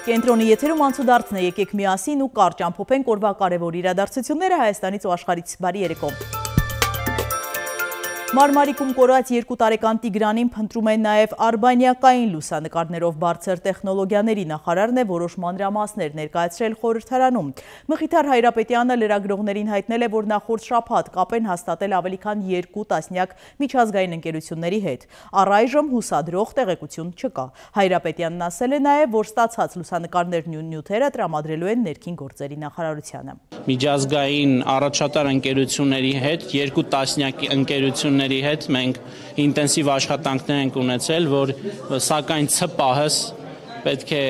Կենտրոնի եթերում անցուդարձն է, եկեք միասին ու կարճ ամփոփենք օրվա կարևոր իրադարձությունները Հայաստանից ու աշխարհից։ Բարի երեկո։ Մարմարիկում կորած 2 տարեկան Տիգրանին փնտրում են նաև արբանյակային լուսանկարներով բարձր տեխնոլոգիաների նախարարն է որոշ մանրամասներ ներկայացրել խորհրդարանում։ Մխիթար Հայրապետյանը լրագրողներին հայտնել է, որ նախորդ շաբաթ կապ են հաստատել ավելի քան 2 տասնյակ միջազգային ընկերությունների հետ։ Առայժմ հուսադրող տեղեկություն չկա։ Հայրապետյանն ասել է նաև, որ ստացած լուսանկարներն ու նյութերը տրամադրելու են ներքին գործերի նախարարությանը։ Միջազգային առաջատար ընկերությունների հետ 2 տասնյակ ընկերությունների հետ մենք ինտենսիվ աշխատանքներ ենք ունեցել, որ սակայն պահս պետք է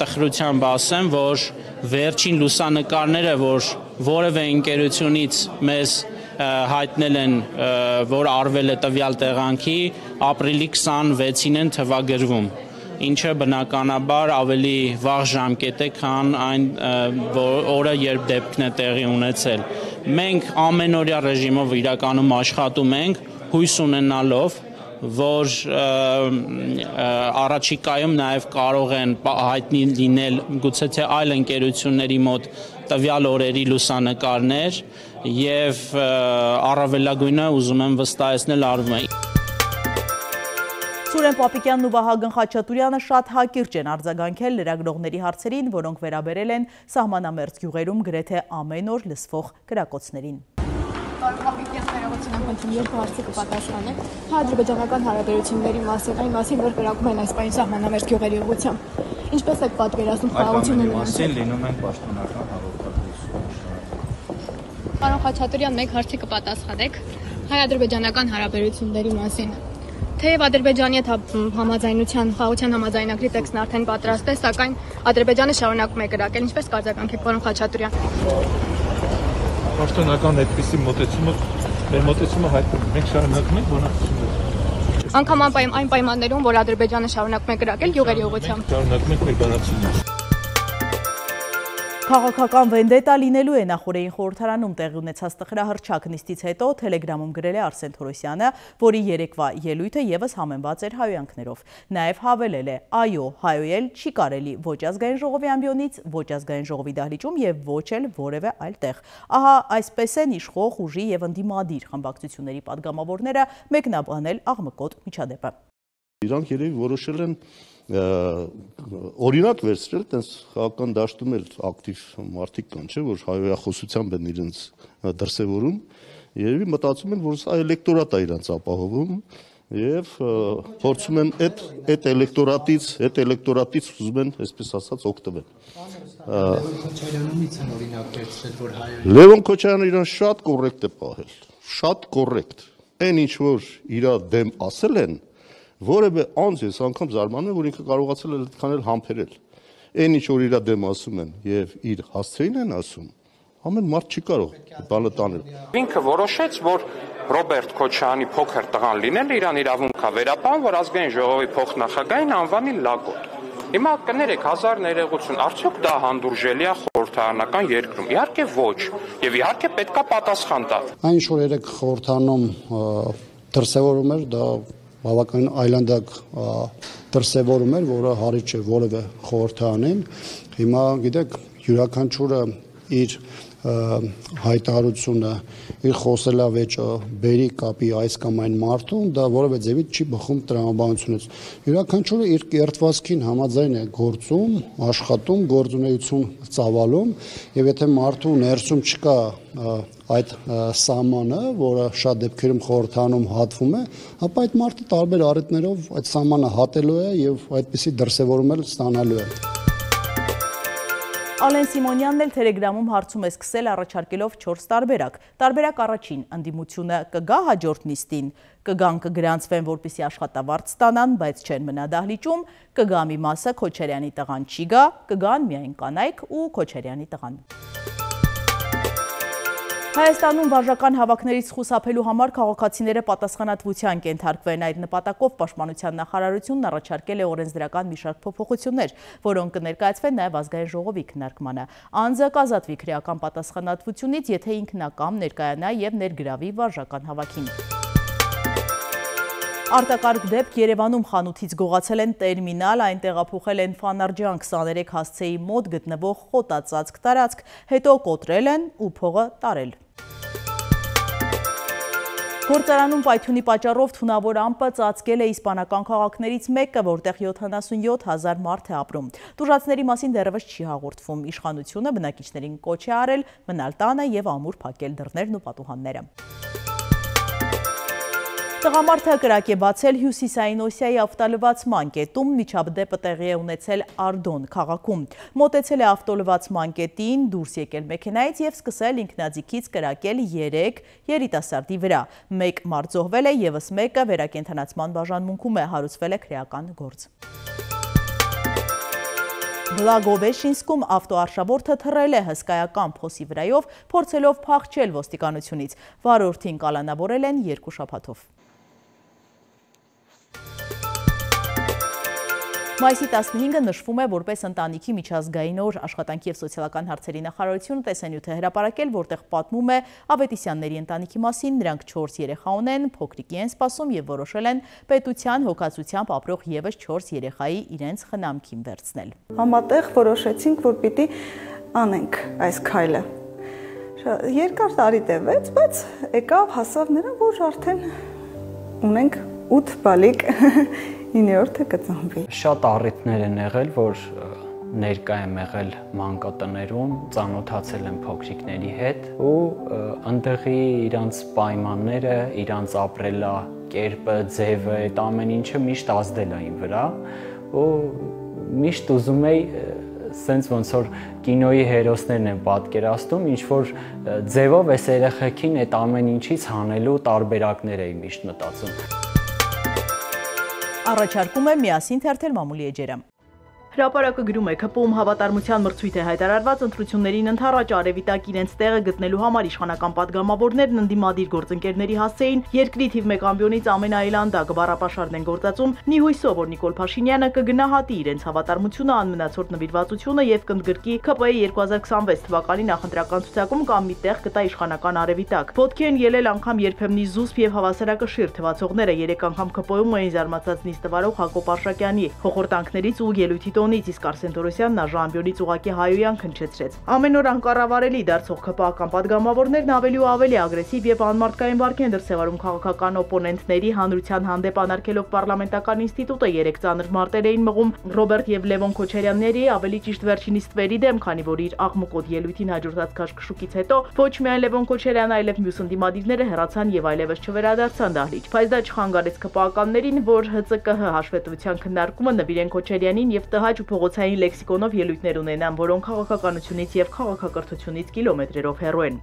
տխրությամբ ասեմ, որ վերջին լուսանկարները, որ որևէ ընկերությունից մեզ հայտնել են, որ արվել է տվյալ տեղանքի, ապրիլի 26-ին են թվագրվում, ինչը բնականաբար ավելի վաղ ժամկետ է, քան այն օրը, երբ դեպքն է տեղի ունեցել։ Մենք ամենօրյա ռեժիմով իրականում աշխատում ենք, հույս ունենալով, որ առաջիկայում նաև կարող են հայտնի լինել գուցե թե այլ ընկերությունների մոտ տվյալ օրերի լուսանկարներ եւ առավելագույնը ուզում եմ վստահեցնել արվում է։ Սուրեն Պապիկյանն ու Վահագն Խաչատուրյանը շատ հակիրճ են արձագանքել լրագրողների հարցերին, որոնք վերաբերել են սահմանամերձ գյուղերում գրեթե ամեն օր լսվող կրակոցներին։ Պարոն Պապիկյան, ներողություն եմ խնդրում, երկու հարցի կպատասխանեք։ Հայ-ադրբեջանական հարաբերությունների մասին, այն մասին, որ կրակում են այս պահին սահմանամերձ գյուղերի ուղղությամբ։ Ինչպես եք պատկերացնում խաղաղությունների մասին լինում են պաշտոնական հաղորդագրություն։ Պարոն Խաչատուրյան, մեկ հարցի կպատասխանեք հայ-ադրբեջանական հարաբերությունների մասին։ Թեև Ադրբեջանի հետ համաձայնության խաղաղության համաձայնագրի տեքստն արդեն պատրաստ է, սակայն Ադրբեջանը շարունակում է կրակել, ինչպես կարձագանքեք, պարոն Խաչատուրյան։ Պաշտոնական այդպիսի մոտեցումը, մեր մոտեցումը հայտնում ենք, մենք շարունակում ենք բանակցություններ։ Անգամ այն պայմաններում, որ Ադրբեջանը շարունակում է կրակել գյուղերի ուղղությամբ։ Շարունակում ենք մեր բանակցությունները։ Քաղաքական վենդետա լինելու է նախորդային խորհրդարանում տեղի ունեցած տխրահռչակ նիստից հետո Թելեգրամում գրել է Արսեն Թորոսյանը, որի երեկվա ելույթը ևս համեմված էր հայոյանքներով։ Նաև հավելել է. այո, հայոյել չի կարելի ոչ ազգային ժողովի ամբիոնից, ոչ ազգային ժողովի դահլիճում եւ ոչ էլ որևէ այլ տեղ։ Ահա այսպես են իշխող ուժի եւ ընդդիմադիր խմբակցությունների падգամավորները մեկնաբանել աղմկոտ միջադեպը։ Իրանք երևի որոշել են օրինակ վերցրել, տենց խաղական դաշտում էլ ակտիվ մարդիկ կան, չէ, որ հայոյախոսությամբ են իրենց դրսևորում, երևի մտածում են, որ սա էլեկտորատ է իրենց ապահովում եւ փորձում են այդ էլեկտորատից ուզում են, այսպես ասած, օգտվել։ Քոչարյանից են օրինակ վերցրել, որ Լևոն Քոչարյանը իրան շատ կոռեկտ է պահել, շատ կոռեկտ։ Այն ինչ որ իր դեմ ասել են, որևէ անձ ես անգամ զարմանում եմ, որ ինքը կարողացել է այդքան էլ համբերել։ Այն ինչ որ իր դեմ ասում են եւ իր հասցեին են ասում, ամեն մարդ չի կարող բանը տանել։ Ինքը որոշեց, որ Ռոբերտ Քոչարյանի փոքր տղան լինելը իրան իրավունք է վերապահում, որ ազգային ժողովի փոխնախագահային անվանի լակոտ։ Հիմա կներեք, հազար ներողություն, արդյոք դա հանդուրժելի է խորհրդարանական երկրում։ Իհարկե ոչ, եւ իհարկե պետքա պատասխան տալ։ Այն ինչ որ երեք խորհրդարանում դրսևորում էր, դա բավականին այլանդակ դրսևորում էր, որը հարի չէ որևէ խորհրդարանին։ Հիմա գիտեք, յուրաքանչյուրը իր հայտարարությունը, իր խոսելավեճը բերի կապի այս կամ այն մարդուն, դա որևէ ձևից չի բխում տրամաբանությունից։ Յուրաքանչյուրը իր կերտվածքին համաձայն է գործում, աշխատում, գործունեություն ծավալում, եւ եթե մարդու ներսում չկա այդ սահմանը, որը շատ դեպքերում խորհրդանում հատվում է, ապա այդ մարդը տարբեր առիթներով այդ սահմանը հատելու է եւ այդպիսի դրսևորում էլ ստանալու է։ Ալեն Սիմոնյանն էլ Թելեգրամում հարցում է սկսել առաջարկելով 4 տարբերակ։ Տարբերակ առաջին՝ ընդդիմությունը կգա հաջորդ նիստին, կգան կգրանցվեն, որպեսզի աշխատավարձ ստանան, բայց չեն մնա դահլիճում, կգա մի մասը Քոչարյանի տղան չի գա, կգան միայն կանայք ու Քոչարյանի տղան։ Հայաստանում վարժական հավաքներից խուսափելու համար քաղաքացիները պատասխանատվության կենթարկվեն։ Այդ նպատակով Պաշտպանության նախարարությունն առաջարկել է օրենսդրական մի շարք փոփոխություններ, որոնք կներկայացվեն նաև ազգային ժողովի քննարկմանը։ Անձը կազատվի քրեական պատասխանատվությունից, եթե ինքնակամ ներկայանա եւ ներգրավի վարժական հավաքին։ Արտակարգ դեպք Երևանում խանութից գողացել են տերմինալ, այն տեղափոխել են Ֆանարջան 23 հասցեի մոտ գտնվող խոտածածկ տարածք, հետո կոտրել են ու փողը տարել։ Գործարանում պայթյունի պատճառով թունավոր ամպը ծածկել է իսպանական քաղաքներից մեկը, որտեղ 77 000 մարդ է ապրում։ Տուժածների մասին դեռևս չի հաղորդվում։ Իշխանությունը բնակիչներին կոչ է արել մնալ տանը եւ ամուր փակել դռներն ու պատուհանները։ Տղամարդը կրակ է բացել Հյուսիսային Օսիայի ավտոլվացման կետում, միջադեպը տեղի է ունեցել Արդոն քաղաքում։ Մոտեցել է ավտոլվացման կետին, դուրս եկել մեքենայից եւ սկսել ինքնաձիգից կրակել 3 երիտասարդի վրա։ Մեկ մարդ զոհվել է, եւս մեկը վերակենդանացման բաժանմունքում է, հարուցվել է քրեական գործ։ Բլագովեշինսկում ավտոարշավորդը թռել է հսկայական փոսի վրայով, փորձելով փախչել ոստիկանությունից։ Վարորդին կալանավորել են 2 շաբաթով։ Մայիսի 15-ը նշվում է որպես ընտանիքի միջազգային օր։ Աշխատանքի և սոցիալական հարցերի նախարարությունը տեսանյութ է հրապարակել, որտեղ պատմում է Ավետիսյանների ընտանիքի մասին, նրանք 4 երեխա ունեն, փոքրիկի են սպասում և որոշել են պետության հոգացությամբ ապրող ևս 4 երեխայի իրենց խնամքին վերցնել։ Համատեղ որոշեցինք, որ պիտի անենք այս քայլը։ Երկար տարի տևեց, բայց եկավ հասավ նրան, որ արդեն ունենք 8 բալիկ 9-րդը կծնվի։ Շատ առիթներ են եղել, որ ներկա եմ եղել մանկատներում, ծանոթացել եմ փոքրիկների հետ ու ընդեղի իրանց պայմանները, իրանց ապրելա կերպը, ձևը, այդ ամեն ինչը միշտ ազդել է իմ վրա ու միշտ ուզում էի սենց ոնց որ կինոյի հերոսներն են պատկերացնում, ինչ որ ձևով այս երեխեքին այդ ամեն ինչից հանելու տարբերակներ էի միշտ մտածում։ Առաջարկում է միասին թերթել մամուլի էջերը։ Հրապարակը գրում է, ԿՊ-ում հավատարմության մրցույթ է հայտարարված ընտրություններին ընդառաջ արևիտակ իրենց տեղը գտնելու համար իշխանական պատգամավորներն ընդդիմադիր գործընկերների հասցեին երկրի թիվ 1 ամբիոնից ամենաայլանդակ բառապաշարն են գործածում, նիհույսով, որ Նիկոլ Փաշինյանը կգնահատի իրենց հավատարմությունը, անմնացորդ նվիրվածությունը եւ կընդգրկի ԿՊ-ի 2026 թվականի նախընտրական ցուցակում կամ մի տեղ կտա իշխանական արևիտակ։ Ոտքի են ելել անգամ երբեմնի զուսպ եւ հավասարակշիռ թվացողները, 3 անգամ ԿՊ-ում էին զարմացած նիստ տվարող Հակոբ Արշակյանի խորհրդանքներից ու ելույթի իսկ Արսեն Տորոսյանն Աժամբյոնից ուղակի հայոյան քնչեցրեց։ Ամեն օր անկառավարելի դարձող ԿՊԱ-ական պատգամավորներն ավելի ու ավելի ագրեսիվ եւ անմարդկային վարք են դրսեւորում քաղաքական օպոնենտների հանրության հանդեպ անարգելով պարլամենտական ինստիտուտը 3 ծանր մարտեր էին մղում Ռոբերտ եւ Լևոն Քոչարյանների, ավելի ճիշտ վերջինիս Տվերի դեմ, քանի որ իր աղմուկոտ ելույթին հաջորդած քաշքշուկից հետո ոչ միայն Լևոն Քոչարյանը, այլև մյուս ընդդիմադիրները հեռացան եւ այլևս չվերադարձան դահլիճ։ Բայց դա չխանգարեց ԿՊԱ-ականներին, որ ՀԾԿՀ հաշվետվության քննարկումը նվիրեն Քոչարյանին եւ տհաճ փողոցային լեքսիկոնով ելույթներ ունենան, որոնք քաղաքականությունից եւ քաղաքակրթությունից կիլոմետրերով հեռու են։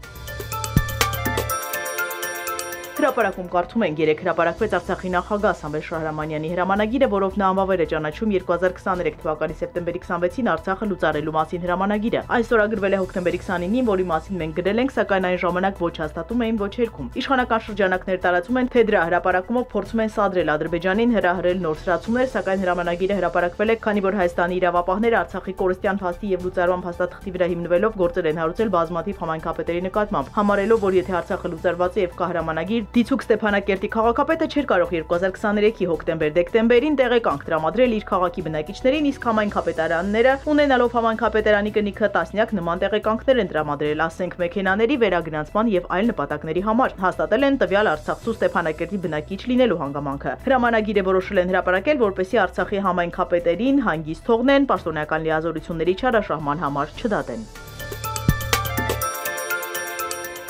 Հրապարակում կարդում ենք, 3 հրապարակվեց Արցախի նախագահ Սամվել Շահրամանյանի հրամանագիրը, որով նա անվավեր է ճանաչում 2023 թվականի սեպտեմբերի 26-ին Արցախը լուծարելու մասին հրամանագիրը։ Այս ստորագրվել է հոկտեմբերի 29-ին, որի մասին մենք գրել ենք, սակայն այն ժամանակ ոչ հաստատում էին, ոչ երգում։ Իշխանական շրջանակներ տարածում են, թե դրա հրապարակումով փորձում են սադրել Ադրբեջանին, հրահրել նոր սրացումներ, սակայն հրամանագիրը հրապարակվել է, քանի որ Հայաստանի իրավապահները Արցախի կորստյան փաստի եւ լուծարման փաստաթղթի վրա հիմնվելով գործեր են հարուցել բազմաթիվ համայնքապետերի նկատմամբ, համարելով, որ եթե Արցախը լուծարված է եւ կա հրամանագիր, Դիցուք Ստեփանակերտի քաղաքապետը չէր կարող 2023-ի հոկտեմբեր-դեկտեմբերին տեղեկանք տրամադրել իր քաղաքի բնակիչներին, իսկ համայնքապետարանները ունենալով համայնքապետարանի կնիքը տասնյակ նման տեղեկանքներ են տրամադրել, ասենք մեքենաների վերագնացման եւ այլ նպատակների համար։ Հաստատել են տվյալ Արցախցու Ստեփանակերտի բնակիչ լինելու հանգամանքը։ Հրամանագիրը որոշել են հրապարակել, որպեսզի Արցախի համայնքապետերին հանգիստ թողնեն, պաշտոնական լիազորությունների չարաշահման համար չդատեն։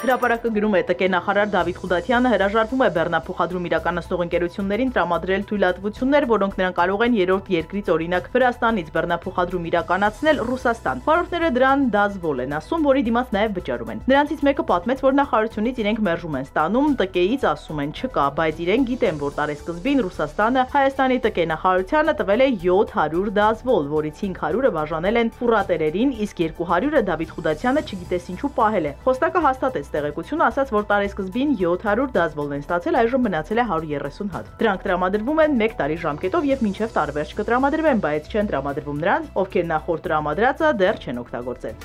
Հրապարակը գրում է, ՏԿ նախարար Դավիթ Խուդատյանը հրաժարվում է բեռնափոխադրում իրականացնող ընկերություններին տրամադրել թույլատվություններ, որոնք նրանք կարող են երրորդ երկրից, օրինակ Վրաստանից բեռնափոխադրում իրականացնել Ռուսաստան։ Վարորդները դրան դազվոլ են ասում, որի դիմաց նաև վճարում են։ Նրանցից մեկը պատմեց, որ նախարարությունից իրենք մերժում են ստանում, ՏԿ-ից ասում են չկա, բայց իրենք գիտեն, որ տարեսկզբին Ռուսաստանը Հայաստանի ՏԿ նախարարությանը տվել է 700 դազվոլ, որից 500-ը բաժանել են ֆուրատերերին, իսկ 200-ը Դավիթ Խուդատյանը չգիտես ինչու պահել է։ Խոսնակը հաստատեց տեղեկությունը, ասաց, որ տարեսկզբին 700 դազվոլն են ստացել, այժմ մնացել է 130 հատ։ Դրանք տրամադրվում են 1 տարի ժամկետով եւ մինչեւ տարվերջ կտրամադրվեն, բայց չեն տրամադրվում նրանց, ովքեր նախորդ տրամադրածը դեռ չեն օգտագործել։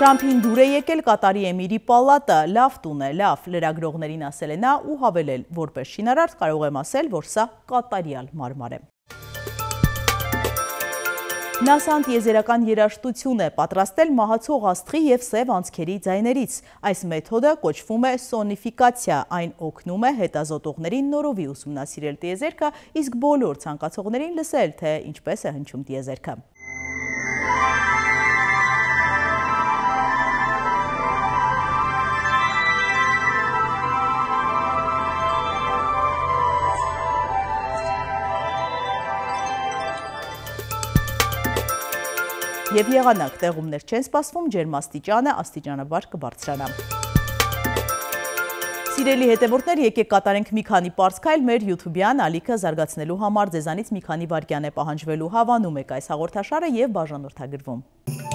Թրամփին դուր է եկել Կատարի էմիրի պալատը, լավ տուն է, լավ, լրագրողներին ասել է նա ու հավելել, որպես շինարար կարող եմ ասել, որ սա կատարյալ մարմար է։ ՆԱՍԱ-ն տիեզերական երաժշտություն է պատրաստել մահացող աստղի և սև անցքերի ձայներից։ Այս մեթոդը կոչվում է սոնիֆիկացիա, այն օգնում է հետազոտողներին նորովի ուսումնասիրել տիեզերքը, իսկ բոլոր ցանկացողներին լսել, թե ինչպես է հնչում տիեզերքը։ Եվ եղանակ տեղումներ չեն սպասվում, ջերմաստիճանը աստիճանաբար կբարձրանա։ Սիրելի հետևորդներ, եկեք կատարենք մի քանի պարզ քայլ մեր YouTube-յան ալիքը զարգացնելու համար, ձեզանից մի քանի վայրկյան է պահանջվելու, հավանում եք այս հաղորդաշարը և բաժանորդագրվում։